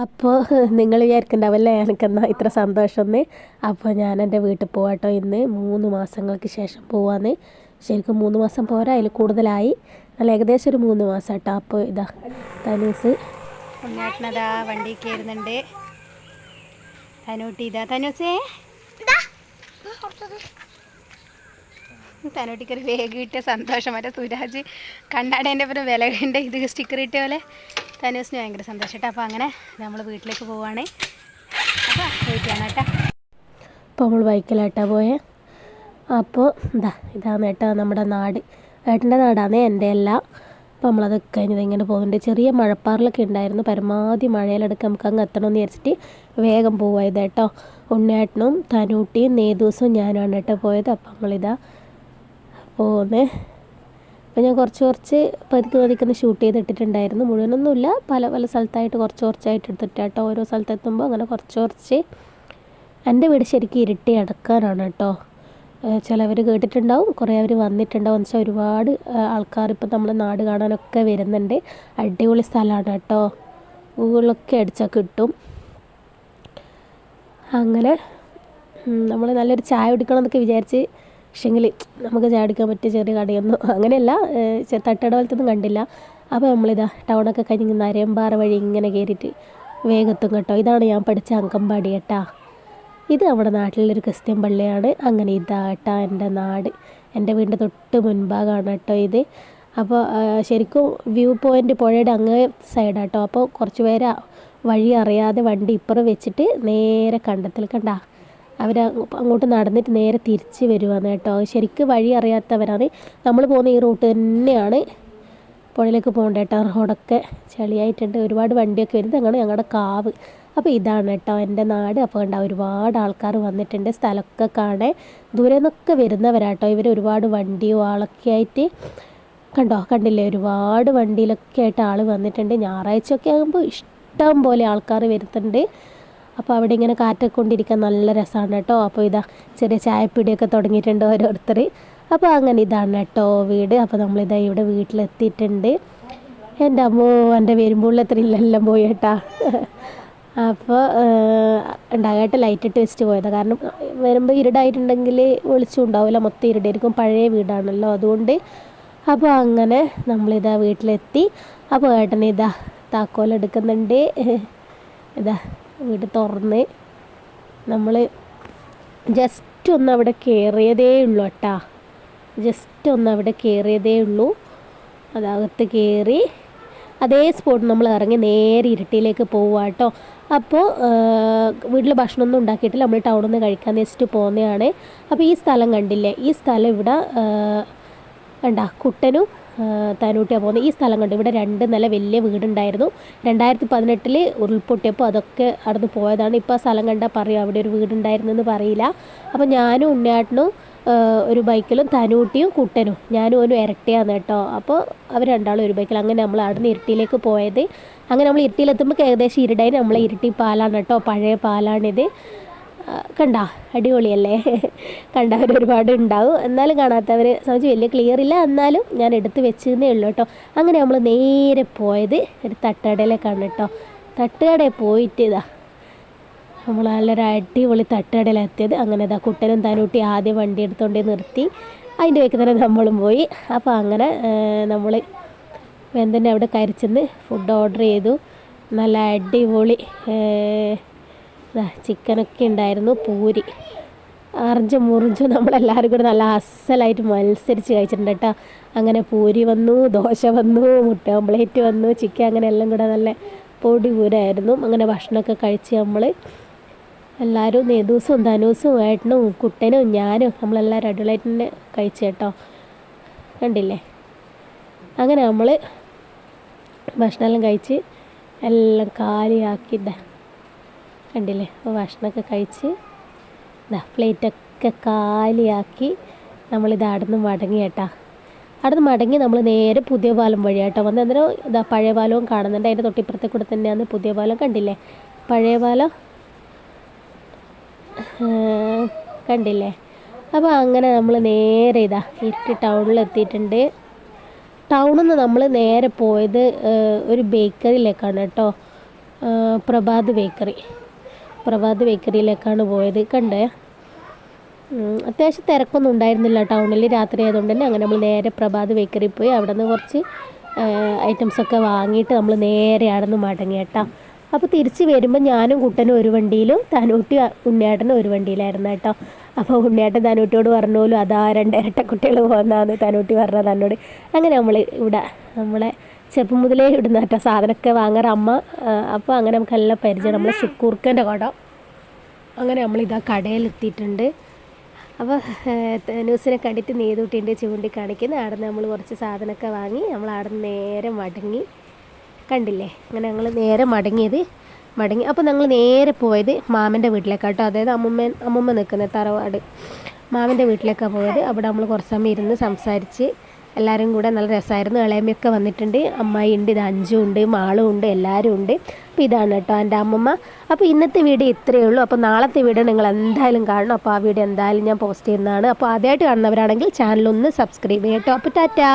അപ്പോൾ നിങ്ങൾ വിചാരിക്കണ്ടാവല്ലേ എനിക്കെന്നാ ഇത്ര സന്തോഷം എന്ന്. അപ്പോൾ ഞാൻ എൻ്റെ വീട്ടിൽ പോവാട്ടോ. ഇന്ന് 3 മാസങ്ങൾക്ക് ശേഷം പോവാന്ന്. ശരിക്കും 3 മാസം പോരാ, അതിൽ കൂടുതലായി. നല്ല ഏകദേശം ഒരു 3 മാസം കേട്ടോ. അപ്പോൾ ഇതാ തനൂസ് ഉണ്ണേട്ടനതാ വണ്ടി കയറുന്നുണ്ട്. തനൂട്ടി ഇതാ തനൂസേ, തനൂട്ടിക്കൊരു വേഗം കിട്ടിയ സന്തോഷം. മറ്റേ സുരാജ് കണ്ണാടേൻ്റെ പിന്നെ വില കണ്ട് ഇത് സ്റ്റിക്കർ കിട്ടിയ പോലെ തനൂസിന് ഭയങ്കര സന്തോഷം കേട്ടോ. അപ്പോൾ അങ്ങനെ നമ്മൾ വീട്ടിലേക്ക് പോവുകയാണ്. അപ്പോൾ വെയിറ്റ് ചെയ്യണം കേട്ടോ. അപ്പോൾ നമ്മൾ ബൈക്കിലായിട്ടാണ് പോയേ. അപ്പോൾ ഇതാണ് കേട്ടോ നമ്മുടെ നാട്. ഏട്ടൻ്റെ നാടാണ്, എൻ്റെ അല്ല. അപ്പോൾ നമ്മളത് കഴിഞ്ഞത് ഇങ്ങനെ പോകുന്നുണ്ട്. ചെറിയ മഴപ്പാറിലൊക്കെ ഉണ്ടായിരുന്നു. പരമാവധി മഴയിലെടുക്കാൻ നമുക്ക് അങ്ങ് എത്തണമെന്ന് വിചാരിച്ചിട്ട് വേഗം പോവായത് കേട്ടോ. ഉണ്ണേട്ടനും തനൂട്ടിയും നേതൂസും ഞാനാണ് കേട്ടോ പോയത്. അപ്പോൾ നമ്മളിതാ പോകുന്നത്. അപ്പോൾ ഞാൻ കുറച്ച് പതുക്കെ ഷൂട്ട് ചെയ്തിട്ടിട്ടുണ്ടായിരുന്നു. മുഴുവനൊന്നുമില്ല, പല പല സ്ഥലത്തായിട്ട് കുറച്ചായിട്ട് എടുത്തിട്ടാട്ടോ. ഓരോ സ്ഥലത്തെത്തുമ്പോൾ അങ്ങനെ കുറച്ച്. എൻ്റെ വീട് ശരിക്കും ഇരുട്ടി അടക്കാനാണ് കേട്ടോ. ചിലവർ കേട്ടിട്ടുണ്ടാവും, കുറേ അവർ വന്നിട്ടുണ്ടാവും. എന്ന് വെച്ചാൽ ഒരുപാട് ആൾക്കാർ ഇപ്പം നമ്മുടെ നാട് കാണാനൊക്കെ വരുന്നുണ്ട്. അടിപൊളി സ്ഥലമാണ് കേട്ടോ. ഗൂഗിളിലൊക്കെ അടിച്ചാൽ കിട്ടും. അങ്ങനെ നമ്മൾ നല്ലൊരു ചായ കുടിക്കണം എന്നൊക്കെ വിചാരിച്ച്, പക്ഷേങ്കിൽ നമുക്ക് ചായ കുടിക്കാൻ പറ്റിയ ചെറിയ കടയൊന്നും അങ്ങനെയല്ല, തട്ടുകട പോലത്തൊന്നും കണ്ടില്ല. അപ്പോൾ നമ്മളിതാ ടൗണൊക്കെ കഴിഞ്ഞ് നരമ്പാറ വഴി ഇങ്ങനെ കയറിയിട്ട് വേഗത്തും കേട്ടോ. ഇതാണ് ഞാൻ പഠിച്ച അങ്കമ്പാടി കേട്ടാ. ഇത് നമ്മുടെ നാട്ടിലൊരു ക്രിസ്ത്യൻ പള്ളിയാണ്. അങ്ങനെ ഇതാട്ടാ എൻ്റെ നാട്. എൻ്റെ വീടിൻ്റെ തൊട്ട് മുൻഭാഗമാണ് കേട്ടോ ഇത്. അപ്പോൾ ശരിക്കും വ്യൂ പോയിൻ്റ് പുഴയുടെ അങ്ങേ സൈഡാട്ടോ. അപ്പോൾ കുറച്ച് പേര് വഴി അറിയാതെ വണ്ടി ഇപ്പുറം വെച്ചിട്ട് നേരെ കണ്ടത്തിൽ കണ്ടാ അവർ അങ്ങോട്ട് നടന്നിട്ട് നേരെ തിരിച്ച് വരുവാണ് കേട്ടോ. ശരിക്കും വഴി അറിയാത്തവരാണ്. നമ്മൾ പോകുന്ന ഈ റൂട്ട് തന്നെയാണ് പുഴയിലേക്ക് പോകേണ്ട കേട്ടോ. റോഡൊക്കെ ചളിയായിട്ടുണ്ട്, ഒരുപാട് വണ്ടിയൊക്കെ വരുന്നത്. അങ്ങനെ ഞങ്ങളുടെ കാവ്. അപ്പോൾ ഇതാണ് കേട്ടോ എൻ്റെ നാട്. അപ്പോൾ കണ്ടോ ഒരുപാട് ആൾക്കാർ വന്നിട്ടുണ്ട്. സ്ഥലമൊക്കെ കാണാൻ ദൂരെ നിന്നൊക്കെ വരുന്നവരാട്ടോ. ഇവർ ഒരുപാട് വണ്ടിയോ ആളൊക്കെ ആയിട്ട് കണ്ടില്ലേ, ഒരുപാട് വണ്ടിയിലൊക്കെ ആയിട്ട് ആൾ വന്നിട്ടുണ്ട്. ഞായറാഴ്ചയൊക്കെ ആകുമ്പോൾ ഇഷ്ടം പോലെ ആൾക്കാർ വരുന്നുണ്ട്. അപ്പോൾ അവിടെ ഇങ്ങനെ കാറ്റൊക്കെ കൊണ്ടിരിക്കാൻ നല്ല രസമാണ് കേട്ടോ. അപ്പോൾ ഇതാ ചെറിയ ചായപ്പിടിയൊക്കെ തുടങ്ങിയിട്ടുണ്ട് ഓരോരുത്തർ. അപ്പോൾ അങ്ങനെ ഇതാണ് കേട്ടോ വീട്. അപ്പോൾ നമ്മളിതാ ഇവിടെ വീട്ടിലെത്തിയിട്ടുണ്ട്. എൻ്റെ അമ്മോ, എൻ്റെ വരുമ്പോൾ എല്ലാം പോയി കേട്ടാ. അപ്പോൾ ഉണ്ടാകട്ടെ ലൈറ്റ് ഇട്ട് വെച്ചിട്ട് പോയതാണ്. കാരണം വരുമ്പോൾ ഇരുടായിട്ടുണ്ടെങ്കിൽ വെളിച്ചം ഉണ്ടാവില്ല, മൊത്തം ഇരുടായിരിക്കും. പഴയ വീടാണല്ലോ, അതുകൊണ്ട്. അപ്പോൾ അങ്ങനെ നമ്മളിതാ വീട്ടിലെത്തി. അപ്പോൾ ഏട്ടൻ ഇതാ താക്കോലെടുക്കുന്നുണ്ട്. ഇതാ വീട് തുറന്ന് നമ്മൾ ജസ്റ്റ് ഒന്ന് അവിടെ കയറിയതേ ഉള്ളൂ കേട്ടാ. അതകത്ത് കയറി അതേ സ്പോട്ട് നമ്മൾ ഇറങ്ങി നേരെ ഇരുട്ടിയിലേക്ക് പോവുക കേട്ടോ. അപ്പോൾ വീട്ടിൽ ഭക്ഷണമൊന്നും ഉണ്ടാക്കിയിട്ടില്ല, നമ്മൾ ടൗണിൽ നിന്ന് കഴിക്കാമെന്ന് വെച്ചിട്ട് പോകുന്നതാണ്. അപ്പോൾ ഈ സ്ഥലം കണ്ടില്ലേ, ഈ സ്ഥലം ഇവിടെ കുട്ടനും തനൂട്ടിയാണ് പോകുന്നത്. ഈ സ്ഥലം കണ്ടു. ഇവിടെ 2 നില വലിയ വീടുണ്ടായിരുന്നു. 2018 ഉരുൾപൊട്ടിയപ്പോൾ അതൊക്കെ അവിടുന്ന് പോയതാണ്. ഇപ്പോൾ ആ സ്ഥലം കണ്ടാൽ പറയും അവിടെ ഒരു വീടുണ്ടായിരുന്നെന്ന് പറയില്ല. അപ്പോൾ ഞാനും ഉണ്ണിയാട്ടനും ഒരു ബൈക്കിലും തനൂട്ടിയും കുട്ടനും ഞാനും ഒരു ഇരട്ടയാണ് കേട്ടോ. അപ്പോൾ അവർ രണ്ടാളും ഒരു ബൈക്കിൽ. അങ്ങനെ നമ്മൾ അവിടുന്ന് ഇരുട്ടിയിലേക്ക് പോയത്. അങ്ങനെ നമ്മൾ ഇരുട്ടിയിലെത്തുമ്പോൾ ഏകദേശം ഇരുടായി. നമ്മളെ ഇരുട്ടി പാലാണ് കേട്ടോ, പഴയ പാലാണിത്. കണ്ടാ അടിപൊളിയല്ലേ. കണ്ടവർ ഒരുപാട് ഉണ്ടാവും, എന്നാലും കാണാത്തവർ സംബന്ധിച്ച് വലിയ ക്ലിയർ ഇല്ല, എന്നാലും ഞാൻ എടുത്ത് വെച്ചതേ ഉള്ളൂ കേട്ടോ. അങ്ങനെ നമ്മൾ നേരെ പോയത് ഒരു തട്ടുകടയിലേക്കാണ് കേട്ടോ. തട്ടുകടയിൽ പോയിട്ട് നമ്മൾ നല്ലൊരു അടിപൊളി തട്ടുകടയിലെത്തിയത്. അങ്ങനെ കുട്ടനും തനൂട്ടി ആദ്യം വണ്ടി എടുത്തുകൊണ്ട് നിർത്തി. അതിൻ്റെ വേക്ക് തന്നെ നമ്മളും പോയി. അപ്പോൾ അങ്ങനെ നമ്മൾ വെന്തന്നെ അവിടെ കരിച്ചെന്ന് ഫുഡ് ഓർഡർ ചെയ്തു. നല്ല അടിപൊളി ചിക്കനൊക്കെ ഉണ്ടായിരുന്നു. പൂരി അറഞ്ചും മുറിഞ്ചും നമ്മളെല്ലാവരും കൂടെ നല്ല അസലായിട്ട് മത്സരിച്ച് കഴിച്ചിട്ടുണ്ട് കേട്ടോ. അങ്ങനെ പൂരി വന്നു, ദോശ വന്നു, മുട്ട ഓംപ്ലേറ്റ് വന്നു, ചിക്കൻ, അങ്ങനെ എല്ലാം കൂടെ നല്ല പൊടി പൂരായിരുന്നു. അങ്ങനെ ഭക്ഷണമൊക്കെ കഴിച്ച് നമ്മൾ എല്ലാവരും നേതൂസും ധനൂസും ഏട്ടനും കുട്ടനും ഞാനും നമ്മളെല്ലാവരും അടിപൊളിയായിട്ട് തന്നെ കഴിച്ചു കേട്ടോ. കണ്ടില്ലേ, അങ്ങനെ നമ്മൾ ഭക്ഷണമെല്ലാം കഴിച്ച് എല്ലാം കാലിയാക്കിയിട്ടാ. കണ്ടില്ലേ, അപ്പോൾ ഭക്ഷണമൊക്കെ കഴിച്ച് പ്ലേറ്റൊക്കെ കാലിയാക്കി നമ്മളിത് അവിടുന്ന് മടങ്ങി കേട്ടാ. അവിടുന്ന് മടങ്ങി നമ്മൾ നേരെ പുതിയ പാലം വഴി കേട്ടോ വന്ന്. അന്നേരം പഴയ പാലവും കാണുന്നുണ്ട്. അതിൻ്റെ തൊട്ടിപ്പുറത്തെ കൂടെ തന്നെയാണ് പുതിയ പാലം. കണ്ടില്ലേ, പഴയ പാലം കണ്ടില്ലേ. അപ്പോൾ അങ്ങനെ നമ്മൾ നേരെ ഇരുട്ടി ടൗണിലെത്തിയിട്ടുണ്ട്. ടൗണിൽ നിന്ന് നമ്മൾ നേരെ പോയത് ഒരു ബേക്കറിയിലേക്കാണ് കേട്ടോ. പ്രഭാത് ബേക്കറിയിലേക്കാണ് പോയത്. കണ്ടേ, അത്യാവശ്യം തിരക്കൊന്നും ഉണ്ടായിരുന്നില്ല ടൗണിൽ, രാത്രി ആയതുകൊണ്ട് തന്നെ. അങ്ങനെ നമ്മൾ നേരെ പ്രഭാത് ബേക്കറിയിൽ പോയി അവിടെ നിന്ന് കുറച്ച് ഐറ്റംസൊക്കെ വാങ്ങിയിട്ട് നമ്മൾ നേരെ അവിടെ നിന്ന് മടങ്ങി കേട്ടോ. അപ്പോൾ തിരിച്ച് വരുമ്പോൾ ഞാനും കുട്ടനും ഒരു വണ്ടിയിലും തനൂട്ടി ഉണ്ണിയേട്ടനും ഒരു വണ്ടിയിലായിരുന്നു കേട്ടോ. അപ്പോൾ ഉണ്ണിയേട്ടൻ തനൂട്ടിയോട് പറഞ്ഞോലും അതാ 2 ഇരട്ടക്കുട്ടികൾ പോകുന്നതാണ് തനൂട്ടി പറഞ്ഞത് തന്നോട്. അങ്ങനെ നമ്മൾ ഇവിടെ നമ്മളെ ചെറുപ്പം മുതലേ ഇടുന്ന കേട്ടോ സാധനമൊക്കെ വാങ്ങാറ് അമ്മ. അപ്പോൾ അങ്ങനെ നമുക്ക് നല്ല പരിചയം, നമ്മളെ ശുക്കൂർക്കൻ്റെ കട. അങ്ങനെ നമ്മളിതാ കടയിലെത്തിയിട്ടുണ്ട്. അപ്പോൾ ന്യൂസിനെ കണ്ടിട്ട് നീതൂട്ടിൻ്റെ ചൂണ്ടി കാണിക്കുന്നത്. അവിടെ നിന്ന് നമ്മൾ കുറച്ച് സാധനമൊക്കെ വാങ്ങി നമ്മൾ അവിടെ നിന്ന് നേരെ മടങ്ങി. കണ്ടില്ലേ, അങ്ങനെ ഞങ്ങൾ നേരെ മടങ്ങി. അപ്പോൾ ഞങ്ങൾ നേരെ പോയത് മാമൻ്റെ വീട്ടിലേക്കാട്ടോ. അതായത് അമ്മൂമ്മ നിൽക്കുന്ന തറവാട് മാമൻ്റെ വീട്ടിലേക്കാണ് പോയത്. അവിടെ നമ്മൾ കുറച്ച് സമയം ഇരുന്ന് സംസാരിച്ച് എല്ലാവരും കൂടെ നല്ല രസമായിരുന്നു. ഇളയമ്മയൊക്കെ വന്നിട്ടുണ്ട്, അമ്മായി ഉണ്ട്, ഇത് അഞ്ചും ഉണ്ട്, മാളും ഉണ്ട്, എല്ലാവരും ഉണ്ട്. അപ്പോൾ ഇതാണ് കേട്ടോ എൻ്റെ അമ്മമ്മ. അപ്പോൾ ഇന്നത്തെ വീഡിയോ ഇത്രയേ ഉള്ളൂ. അപ്പോൾ നാളത്തെ വീഡിയോ നിങ്ങൾ എന്തായാലും കാണണം. അപ്പോൾ ആ വീഡിയോ എന്തായാലും ഞാൻ പോസ്റ്റ് ചെയ്യുന്നതാണ്. അപ്പോൾ ആദ്യമായിട്ട് കാണുന്നവരാണെങ്കിൽ ചാനലൊന്ന് സബ്സ്ക്രൈബ് ചെയ്യട്ടോ. അപ്പോൾ ടാറ്റാ.